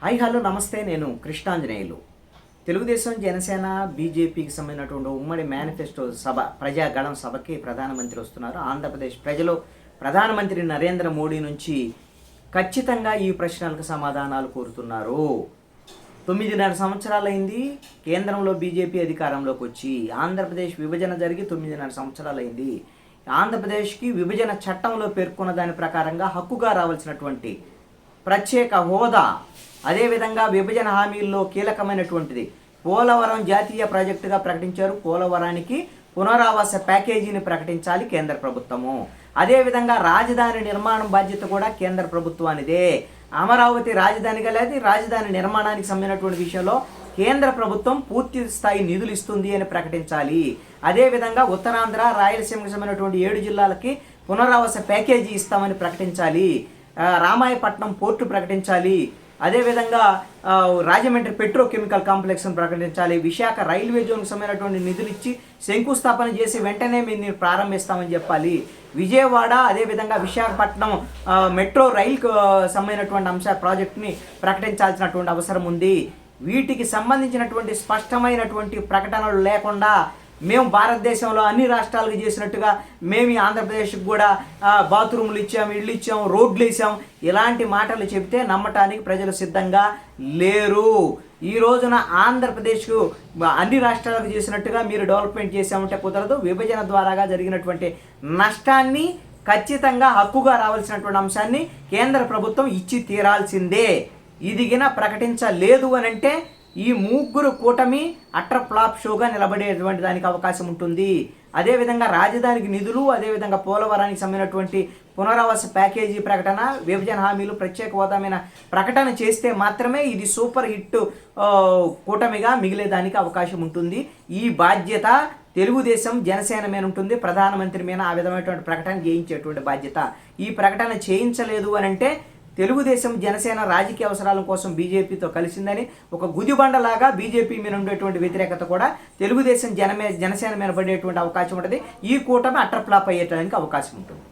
Hi hello నమస్తే, నేను కృష్ణాంజనేయులు. తెలుగుదేశం జనసేన బీజేపీకి సంబంధించినటువంటి ఉమ్మడి మేనిఫెస్టో సభ ప్రజాగళం సభకి ప్రధానమంత్రి వస్తున్నారు. ఆంధ్రప్రదేశ్ ప్రజలు ప్రధానమంత్రి నరేంద్ర మోడీ నుంచి ఖచ్చితంగా ఈ ప్రశ్నలకు సమాధానాలు కోరుతున్నారు. 9.5 సంవత్సరాలైంది కేంద్రంలో బీజేపీ అధికారంలోకి వచ్చి. ఆంధ్రప్రదేశ్ విభజన జరిగి 9.5 సంవత్సరాలైంది. ఆంధ్రప్రదేశ్కి విభజన చట్టంలో పేర్కొన్న దాని ప్రకారంగా హక్కుగా రావాల్సినటువంటి ప్రత్యేక హోదా, అదేవిధంగా విభజన హామీల్లో కీలకమైనటువంటిది పోలవరం జాతీయ ప్రాజెక్టుగా ప్రకటించారు. పోలవరానికి పునరావాస ప్యాకేజీని ప్రకటించాలి కేంద్ర ప్రభుత్వము. అదేవిధంగా రాజధాని నిర్మాణం బాధ్యత కూడా కేంద్ర ప్రభుత్వానిదే. అమరావతి రాజధానిగా లేదు, రాజధాని నిర్మాణానికి సంబంధించినటువంటి విషయంలో కేంద్ర ప్రభుత్వం పూర్తి స్థాయి నిధులు ఇస్తుంది అని ప్రకటించాలి. అదేవిధంగా ఉత్తరాంధ్ర, రాయలసీమకు సంబంధించినటువంటి 7 జిల్లాలకి పునరావాస ప్యాకేజీ ఇస్తామని ప్రకటించాలి. రామాయపట్నం పోర్టు ప్రకటించాలి. అదేవిధంగా రాజమండ్రి పెట్రోకెమికల్ కాంప్లెక్స్ను ప్రకటించాలి. విశాఖ రైల్వే జోన్కు సంబంధించినటువంటి నిధులు ఇచ్చి శంకుస్థాపన చేసి వెంటనే మీరు ప్రారంభిస్తామని చెప్పాలి. విజయవాడ అదేవిధంగా విశాఖపట్నం మెట్రో రైలుకు సంబంధించినటువంటి ప్రాజెక్టుని ప్రకటించాల్సినటువంటి అవసరం ఉంది. వీటికి సంబంధించినటువంటి స్పష్టమైనటువంటి ప్రకటనలు లేకుండా మేము భారతదేశంలో అన్ని రాష్ట్రాలకు చేసినట్టుగా మేము ఆంధ్రప్రదేశ్కి కూడా బాత్రూములు ఇచ్చాం, ఇళ్ళు ఇచ్చాం, రోడ్లు వేసాం, ఇలాంటి మాటలు చెబితే నమ్మటానికి ప్రజలు సిద్ధంగా లేరు. ఈ రోజున ఆంధ్రప్రదేశ్కు అన్ని రాష్ట్రాలకు చేసినట్టుగా మీరు డెవలప్మెంట్ చేసామంటే కుదరదు. విభజన ద్వారాగా జరిగినటువంటి నష్టాన్ని ఖచ్చితంగా హక్కుగా రావాల్సినటువంటి అంశాన్ని కేంద్ర ప్రభుత్వం ఇచ్చి తీరాల్సిందే. ఇదిగిన ప్రకటించలేదు అని అంటే ఈ ముగ్గురు కూటమి అట్టర్ ఫ్లాప్ షోగా నిలబడేటువంటి దానికి అవకాశం ఉంటుంది. అదేవిధంగా రాజధానికి నిధులు, అదేవిధంగా పోలవరానికి సంబంధించినటువంటి పునరావాస ప్యాకేజీ ప్రకటన, విభజన హామీలు, ప్రత్యేక హోదామైన ప్రకటన చేస్తే మాత్రమే ఇది సూపర్ హిట్ కూటమిగా మిగిలేదానికి అవకాశం ఉంటుంది. ఈ బాధ్యత తెలుగుదేశం జనసేన మీద ఉంటుంది. ప్రధానమంత్రి మీద ఆ విధమైనటువంటి ప్రకటన చేయించేటువంటి బాధ్యత. ఈ ప్రకటన చేయించలేదు అని అంటే తెలుగుదేశం జనసేన రాజకీయ అవసరాల కోసం బీజేపీతో కలిసిందని ఒక గుదిబండలాగా బీజేపీ మీద ఉండేటువంటి వ్యతిరేకత కూడా తెలుగుదేశం జనసేన మీద పడేటువంటి అవకాశం ఉంటుంది. ఈ కూటమి అట్టర్ ఫ్లాప్ అయ్యేటానికి అవకాశం ఉంటుంది.